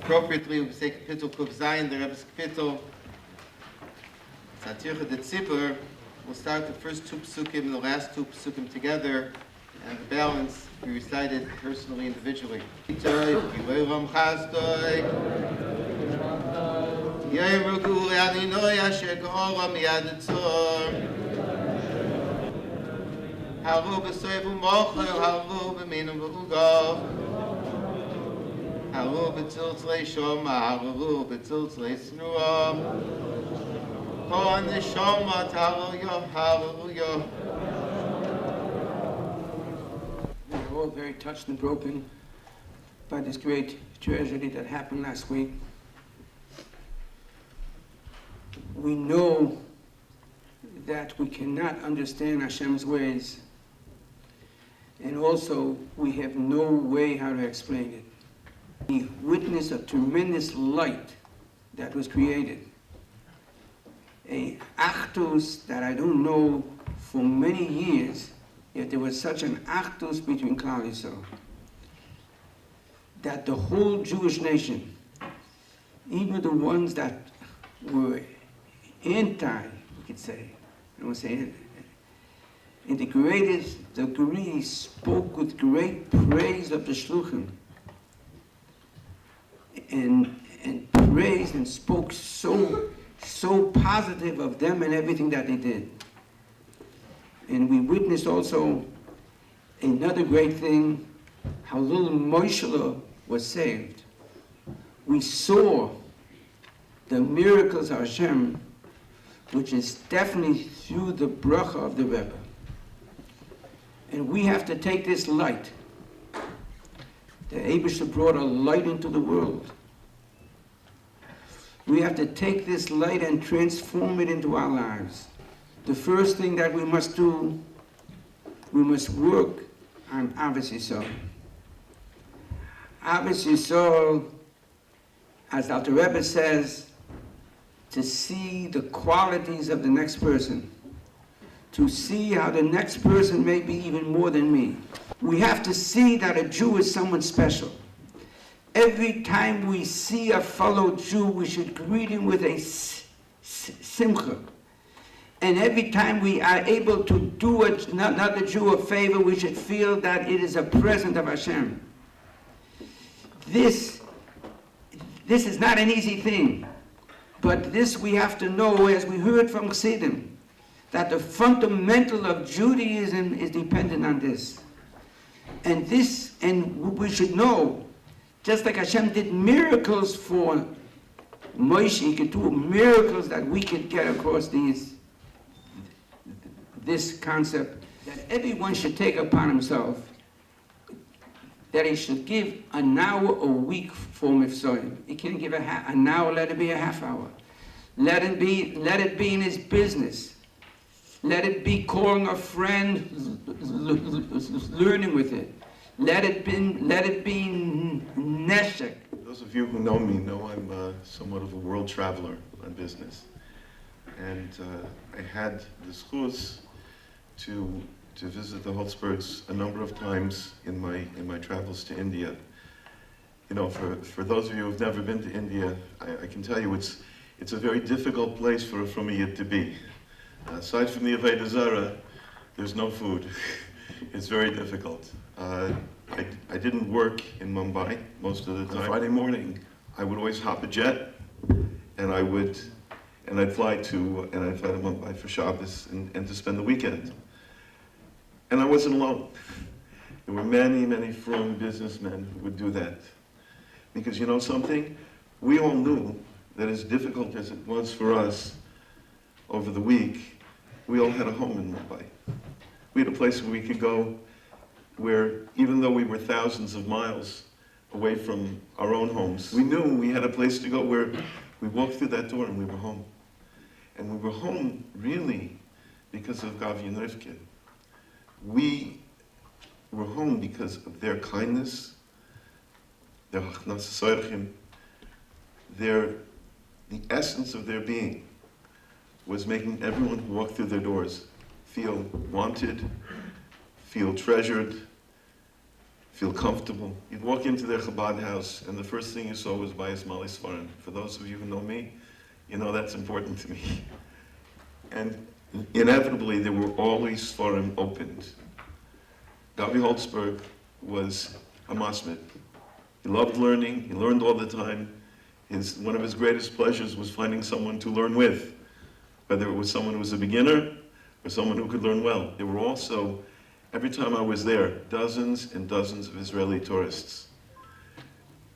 Appropriately, we say Kapitel Kuf Zayin, the Rebbe's Kapitel. Satircha de Tzipur. We'll start the first two psukim and the last two psukim together, and the balance we recited personally, individually. Haru b'soiv u'mochel, haru b'minum v'ugav, haru b'tziltzlei shoma, haru b'tziltzlei snuam, kol neshama taru yo, haru yo. We're all very touched and broken by this great tragedy that happened last week. We know that we cannot understand Hashem's ways, and also we have no way how to explain it. We witnessed a tremendous light that was created, a achdus that I don't know for many years, yet there was such an achdus between Klal Yisrael that the whole Jewish nation, even the ones that were anti, we could say, I would say it, in the greatest degree, spoke with great praise of the Shluchim, and praised and spoke so positive of them and everything that they did. And we witnessed also another great thing, how little Moshe was saved. We saw the miracles of Hashem, which is definitely through the bracha of the Rebbe. And we have to take this light. The Eibusha brought a light into the world. We have to take this light and transform it into our lives. The first thing that we must do, we must work on Avos Yisrael. Avos Yisrael, as Dr. Rebbe says, to see the qualities of the next person, to see how the next person may be even more than me. We have to see that a Jew is someone special. Every time we see a fellow Jew, we should greet him with a simcha. And every time we are able to do another Jew a favor, we should feel that it is a present of Hashem. This is not an easy thing. But this we have to know, as we heard from Chassidim, that the fundamental of Judaism is dependent on this. And we should know, just like Hashem did miracles for Moshe, he could do miracles that we could get across this concept, that everyone should take upon himself, that he should give an hour a week for Mifsoim. He can't give an hour, let it be a half hour. Let it be in his business. Let it be calling a friend, learning with it. Let it be neshek. Those of you who know me know I'm somewhat of a world traveler on business. And I had the schus to visit the Holzbergs a number of times in my travels to India. You know, for those of you who've never been to India, I can tell you it's a very difficult place for a Yid to be. Aside from the Avodah Zarah, there's no food. It's very difficult. I didn't work in Mumbai most of the time. On Friday morning, I would always hop a jet, and I'd fly to Mumbai for Shabbos and to spend the weekend. And I wasn't alone. There were many, many frum businessmen who would do that. Because you know something? We all knew that as difficult as it was for us over the week, we all had a home in Mumbai. We had a place where we could go where, even though we were thousands of miles away from our own homes, we knew we had a place to go where we walked through that door and we were home. And we were home, really, because of Gavi and Rivka. We were home because of their kindness, their hachnas sorchim, the essence of their being was making everyone who walked through their doors feel wanted, feel treasured, feel comfortable. You'd walk into their Chabad house, and the first thing you saw was Bayis Mali Sfarim. For those of you who know me, you know that's important to me. And inevitably, there were always Sfarim opened. Gavi Holtzberg was a masmid. He loved learning, he learned all the time. One of his greatest pleasures was finding someone to learn with, whether it was someone who was a beginner or someone who could learn well. There were also, every time I was there, dozens and dozens of Israeli tourists.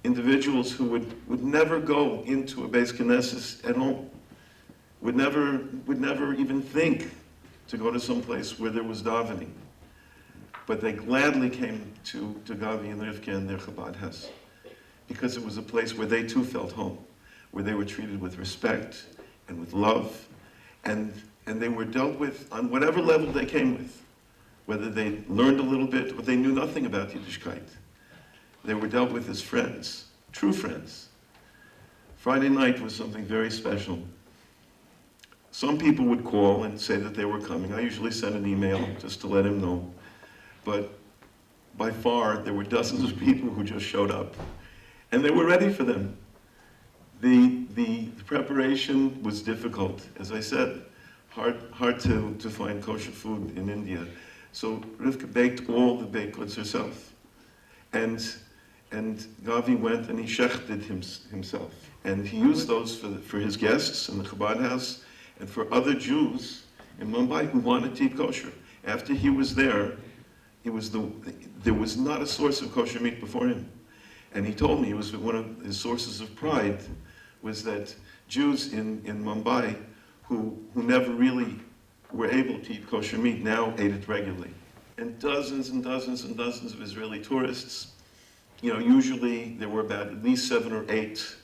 Individuals who would never go into a Beis Knesset at home, would never even think to go to some place where there was davening. But they gladly came to Gavi and Rivka and their Chabad house, because it was a place where they too felt home, where they were treated with respect and with love, and they were dealt with on whatever level they came with, whether they learned a little bit or they knew nothing about Yiddishkeit. They were dealt with as friends, true friends. Friday night was something very special. Some people would call and say that they were coming. I usually sent an email just to let him know. But by far, there were dozens of people who just showed up. And they were ready for them. The preparation was difficult. As I said, hard to find kosher food in India. So Rivka baked all the baked goods herself. And Gavi went and he shechted himself. And he used those for his guests in the Chabad house and for other Jews in Mumbai who wanted to eat kosher. After he was there, there was not a source of kosher meat before him. And he told me it was one of his sources of pride was that Jews in Mumbai who never really were able to eat kosher meat now ate it regularly. And dozens and dozens and dozens of Israeli tourists, usually there were about at least 7 or 8,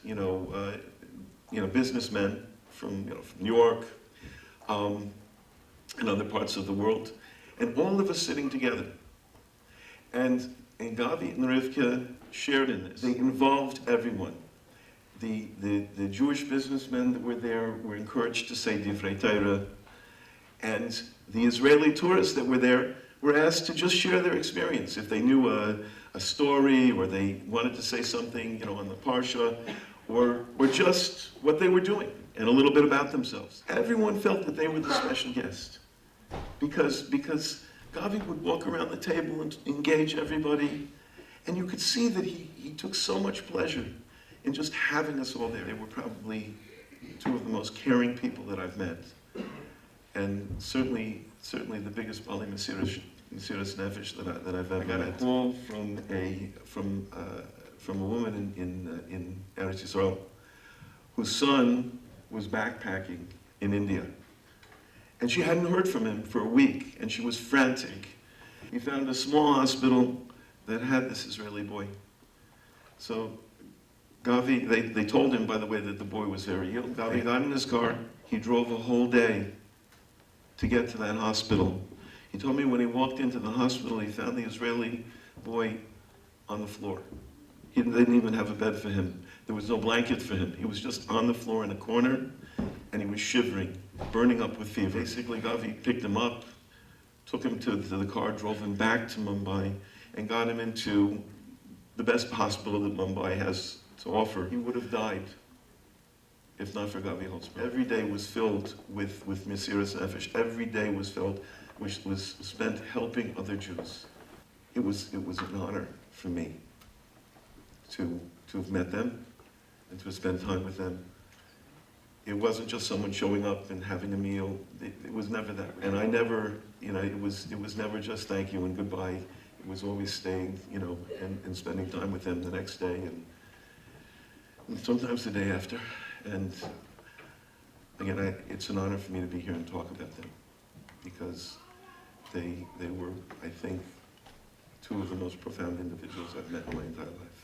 businessmen from New York and other parts of the world, and all of us sitting together. And Gavi and Rivka shared in this. They involved everyone. The Jewish businessmen that were there were encouraged to say Divrei Torah, and the Israeli tourists that were there were asked to just share their experience. If they knew a story, or they wanted to say something, on the Parsha, or just what they were doing, and a little bit about themselves. Everyone felt that they were the special guest. Because Gavi would walk around the table and engage everybody, and you could see that he took so much pleasure in just having us all there. They were probably two of the most caring people that I've met. And certainly the biggest Bali Mesiras Nefesh that I've ever got. A call from a woman in Eretz Yisrael whose son was backpacking in India. And she hadn't heard from him for a week, and she was frantic. He found a small hospital that had this Israeli boy. So Gavi, they told him, by the way, that the boy was very ill. Gavi got in his car. He drove a whole day to get to that hospital. He told me when he walked into the hospital, he found the Israeli boy on the floor. They didn't even have a bed for him. There was no blanket for him. He was just on the floor in a corner, and he was shivering, burning up with fever. Basically, Gavi picked him up, took him to the car, drove him back to Mumbai, and got him into the best hospital that Mumbai has to offer. He would have died if not for Gavi Holtzberg. Every day was filled with Mesiras Nefesh. Every day was filled, which was spent helping other Jews. It was an honor for me to have met them and to spend time with them. It wasn't just someone showing up and having a meal. It was never that. And I never, it was never just thank you and goodbye. It was always staying, and spending time with them the next day and sometimes the day after. And again, it's an honor for me to be here and talk about them because they were, I think, two of the most profound individuals I've met in my entire life.